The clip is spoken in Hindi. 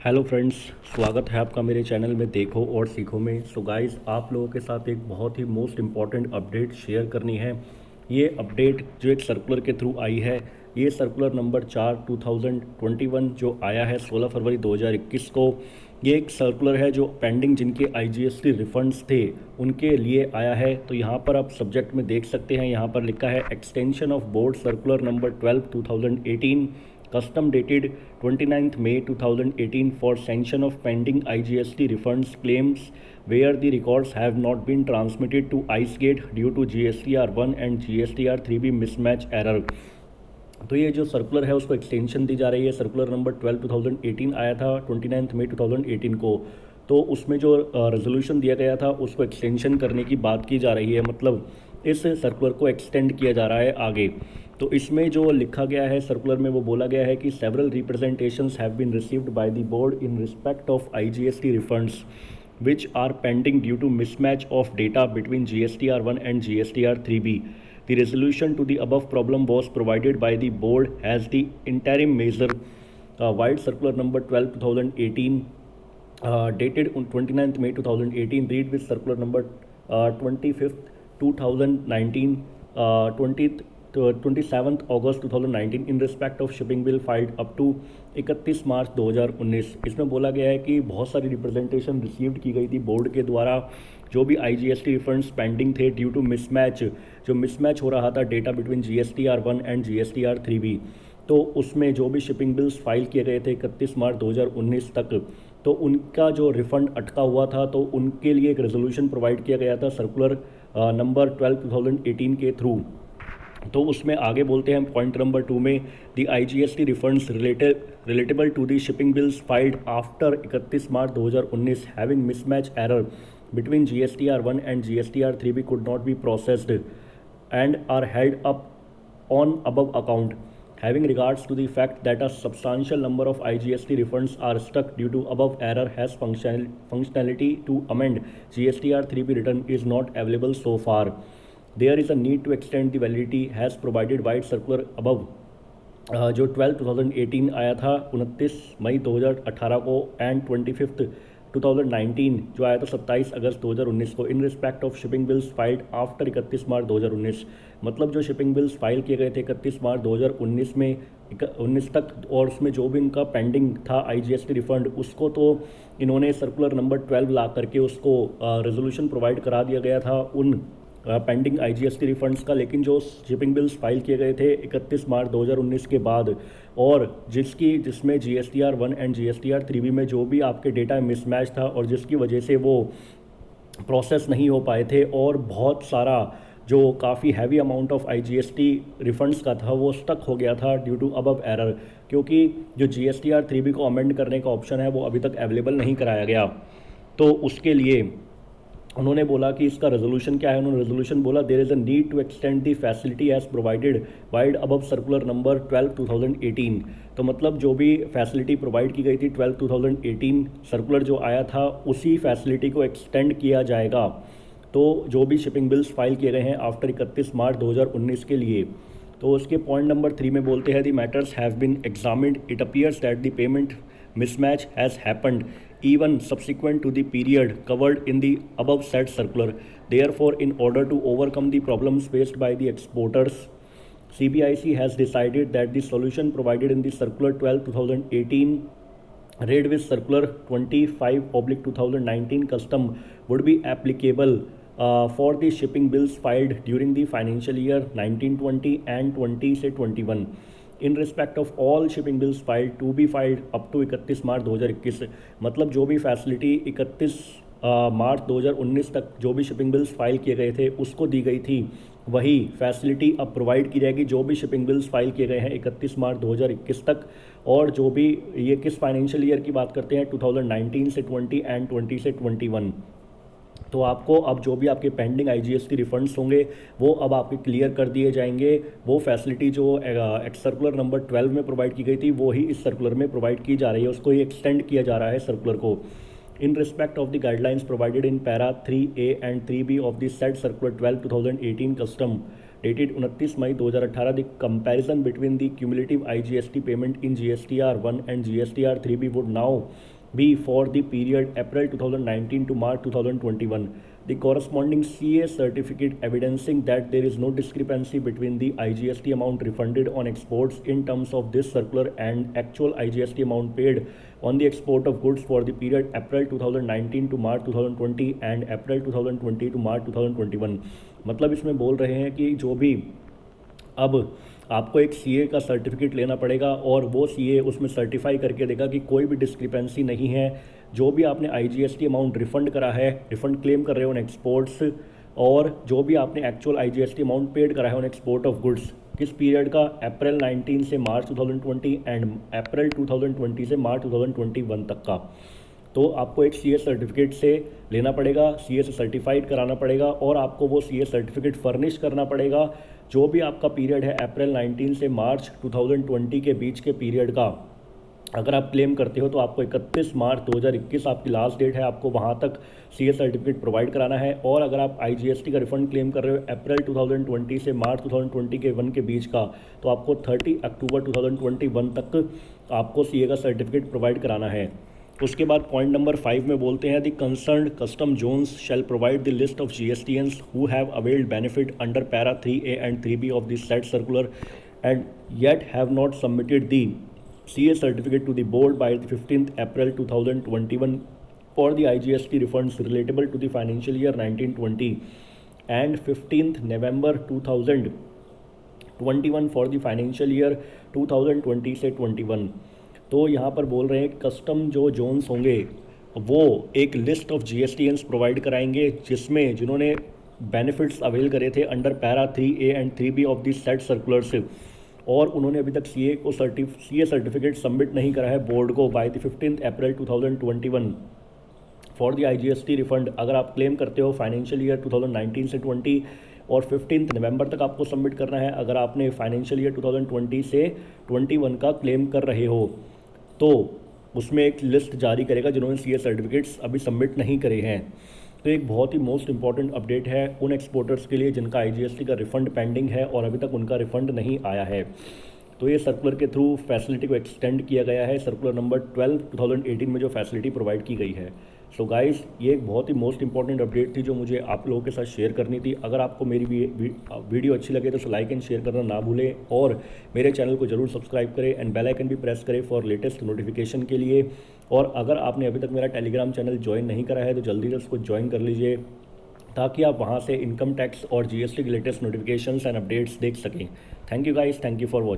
हेलो फ्रेंड्स, स्वागत है आपका मेरे चैनल में देखो और सीखो में। सो गाइस, आप लोगों के साथ एक बहुत ही मोस्ट इम्पॉर्टेंट अपडेट शेयर करनी है। ये अपडेट जो एक सर्कुलर के थ्रू आई है, ये सर्कुलर नंबर 4/2021 जो आया है 16 फरवरी 2021 को। ये एक सर्कुलर है जो पेंडिंग जिनके आईजीएसटी रिफंड्स थे उनके लिए आया है। तो यहाँ पर आप सब्जेक्ट में देख सकते हैं, यहाँ पर लिखा है extension of board circular number 12/2018 custom dated 29th May 2018 for sanction of pending IGST refunds claims where the records have not been transmitted to IceGate due to GSTR1 and GSTR3B mismatch error। तो ये जो सर्कुलर है उसको एक्सटेंशन दी जा रही है। सर्कुलर नंबर 12/2018 आया था 29 मई 2018 को। तो उसमें जो रेजोल्यूशन दिया गया था उसको एक्सटेंशन करने की बात की जा रही है, मतलब इस सर्कुलर को एक्सटेंड किया जा रहा है आगे। तो इसमें जो लिखा गया है सर्कुलर में वो बोला गया है कि several representations have been received by the board in respect of IGST refunds which are pending due to mismatch of data between GSTR1 and GSTR3B. The resolution to the above problem was provided by the board as the interim measure. White circular number 12/2018 dated on 29th May 2018 read with circular number 25th 2019 20th 27th August 2019 in respect of shipping bill filed up to 31 March 2019। इसमें बोला गया है कि बहुत सारी रिप्रेजेंटेशन रिसीव्ड की गई थी बोर्ड के द्वारा, जो भी आईजीएसटी रिफंड्स पेंडिंग थे ड्यू टू मिसमैच, जो मिसमैच हो रहा था data between GSTR1 and GSTR3B। तो उसमें जो भी शिपिंग बिल्स फाइल किए गए थे 31 मार्च 2019 तक, तो उनका जो रिफ़ंड अटका हुआ था तो उनके लिए एक रेजोल्यूशन प्रोवाइड किया गया था सर्कुलर नंबर 12/2018 के थ्रू। तो उसमें आगे बोलते हैं पॉइंट नंबर 2 में, the IGST refunds relatable to the shipping bills filed after 31 March 2019 having mismatch error between GSTR1 and GSTR3B could not be processed and are held up on above account, having regards to the fact that a substantial number of IGST refunds are stuck due to above error has functionality to amend GSTR3B return is not available so far. There is a need to extend the validity as provided by circular above जो 12/2018 आया था 29 मई 2018 को एंड 25 2019 जो आया था 27 अगस्त 2019 को इन respect of shipping bills filed after 31 March 2019। मतलब जो शिपिंग बिल्स फाइल किए गए थे 31 मार्च 2019 में 19 तक, और उसमें जो भी इनका पेंडिंग था आईजीएसटी रिफंड, उसको तो इन्होंने सर्कुलर नंबर 12 ला करके उसको रेजोल्यूशन प्रोवाइड करा दिया गया था उन पेंडिंग आईजीएसटी रिफंड्स का। लेकिन जो शिपिंग बिल्स फाइल किए गए थे 31 मार्च 2019 के बाद, और जिसमें GSTR1 एंड GSTR3B में जो भी आपके डेटा मिसमैच था और जिसकी वजह से वो प्रोसेस नहीं हो पाए थे, और बहुत सारा जो काफ़ी heavy amount of IGST refunds का था वो स्टक हो गया था ड्यू टू अबव एरर, क्योंकि जो GSTR3B को अमेंड करने का ऑप्शन है वो अभी तक अवेलेबल नहीं कराया गया। तो उसके लिए उन्होंने बोला कि इसका रेजोल्यूशन क्या है। उन्होंने रेजोल्यूशन बोला, there is a need to extend the facility as provided vide above circular number 12/2018। तो मतलब जो भी फैसिलिटी प्रोवाइड की गई थी 12/2018 सर्कुलर जो आया था, उसी फैसिलिटी को एक्सटेंड किया जाएगा। तो जो भी शिपिंग बिल्स फाइल किए गए हैं आफ्टर 31 मार्च 2019 के लिए। तो उसके पॉइंट नंबर 3 में बोलते हैं, the matters have been examined, it appears that the payment mismatch has happened even subsequent to the period covered in the above said circular. Therefore, in order to overcome the problems faced by the exporters, CBIC has decided that the solution provided in the circular 12/2018 read with circular 25/2019 custom would be applicable for the shipping bills filed during the financial year 1920 and 20 से 21 in respect of all shipping bills filed to be filed up to 31 March 2021। मतलब जो भी फैसिलिटी 31 मार्च 2019 तक जो भी शिपिंग बिल्स फाइल किए गए थे उसको दी गई थी, वही फैसिलिटी अब प्रोवाइड की जाएगी जो भी शिपिंग बिल्स फाइल किए गए हैं 31 मार्च 2021 तक। और जो भी, ये किस फाइनेंशियल ईयर की बात करते हैं, 2019 से 20 एंड 20 से 21। तो आपको अब जो भी आपके पेंडिंग आईजीएसटी रिफंड्स होंगे वो अब आपके क्लियर कर दिए जाएंगे। वो फैसिलिटी जो सर्कुलर नंबर 12 में प्रोवाइड की गई थी वो ही इस सर्कुलर में प्रोवाइड की जा रही है, उसको ही एक्सटेंड किया जा रहा है सर्कुलर को। इन respect of the guidelines provided in para 3A and 3B of the said circular 12/2018 custom dated 29 May 2018, the comparison between the cumulative IGST payment in GSTR 1 and GSTR 3B would now be for the period April 2019 to March 2021. The corresponding CA certificate evidencing that there is no discrepancy between the IGST amount refunded on exports in terms of this circular and actual IGST amount paid on the export of goods for the period April 2019 to March 2020 and April 2020 to March 2021. मतलब इसमें बोल रहे हैं कि जो भी अब आपको एक सीए का सर्टिफिकेट लेना पड़ेगा और वो सीए उसमें सर्टिफाई करके देगा कि कोई भी डिस्क्रिपेंसी नहीं है। जो भी आपने आईजीएसटी अमाउंट रिफ़ंड करा है, रिफ़ंड क्लेम कर रहे हो ऑन एक्सपोर्ट्स, और जो भी आपने एक्चुअल आईजीएसटी अमाउंट पेड करा है ऑन एक्सपोर्ट ऑफ गुड्स, किस पीरियड का, अप्रैल 19 से मार्च 2020 एंड अप्रैल 2020 से मार्च 2021 तक का। तो आपको एक सीए सर्टिफिकेट से लेना पड़ेगा, सीए से सर्टिफाइड कराना पड़ेगा और आपको वो सीए सर्टिफिकेट फर्निश करना पड़ेगा। जो भी आपका पीरियड है अप्रैल 19 से मार्च 2020 के बीच के पीरियड का, अगर आप क्लेम करते हो तो आपको 31 मार्च 2021 आपकी लास्ट डेट है, आपको वहाँ तक सीए सर्टिफिकेट प्रोवाइड कराना है। और अगर आप आईजीएसटी का रिफंड क्लेम कर रहे हो अप्रैल 2020 से मार्च 2020 के 1 के बीच का, तो आपको 30 अक्टूबर 2021 तक आपको सीए का सर्टिफिकेट प्रोवाइड कराना है। उसके बाद पॉइंट नंबर 5 में बोलते हैं the concerned custom zones shall provide the list of GSTINs who have availed benefit under para 3A and 3B of the set circular and yet have not submitted the CA certificate to the board by the 15th April 2021 for the IGST refunds relatable to the financial year 1920 and 15th November 2021 for the financial year 2020 से 21। तो यहाँ पर बोल रहे हैं कस्टम जो जोन्स होंगे वो एक लिस्ट ऑफ GSTNs प्रोवाइड कराएंगे जिसमें जिन्होंने बेनिफिट्स अवेल करे थे under para 3A and 3B of the set circulars और उन्होंने अभी तक सीए सर्टिफिकेट सबमिट नहीं करा है बोर्ड को by the 15 April 2021 for the IGST refund. अगर आप क्लेम करते हो फाइनेंशियल ईयर 2019 से 20 और 15 नवंबर तक आपको सबमिट करना है अगर आपने फाइनेंशियल ईयर 2020 से 21 का क्लेम कर रहे हो, तो उसमें एक लिस्ट जारी करेगा जिन्होंने सीए सर्टिफिकेट्स अभी सबमिट नहीं करे हैं। तो एक बहुत ही मोस्ट इंपॉर्टेंट अपडेट है उन एक्सपोर्टर्स के लिए जिनका आईजीएसटी का रिफ़ंड पेंडिंग है और अभी तक उनका रिफ़ंड नहीं आया है। तो ये सर्कुलर के थ्रू फैसिलिटी को एक्सटेंड किया गया है, सर्कुलर नंबर 12 2018 में जो फैसिलिटी प्रोवाइड की गई है। सो गाइस, ये एक बहुत ही मोस्ट इंपॉर्टेंट अपडेट थी जो मुझे आप लोगों के साथ शेयर करनी थी। अगर आपको मेरी वीडियो अच्छी लगे तो लाइक एंड शेयर करना ना भूलें और मेरे चैनल को जरूर सब्सक्राइब करें एंड बेल आइकन भी प्रेस करें फॉर लेटेस्ट नोटिफिकेशन के लिए। और अगर आपने अभी तक मेरा टेलीग्राम चैनल ज्वाइन नहीं करा है तो जल्दी से उसको ज्वाइन कर लीजिए ताकि आप वहाँ से इनकम टैक्स और जीएसटी के लेटेस्ट नोटिफिकेशंस एंड अपडेट्स देख सकें। Thank you guys, thank you for watching.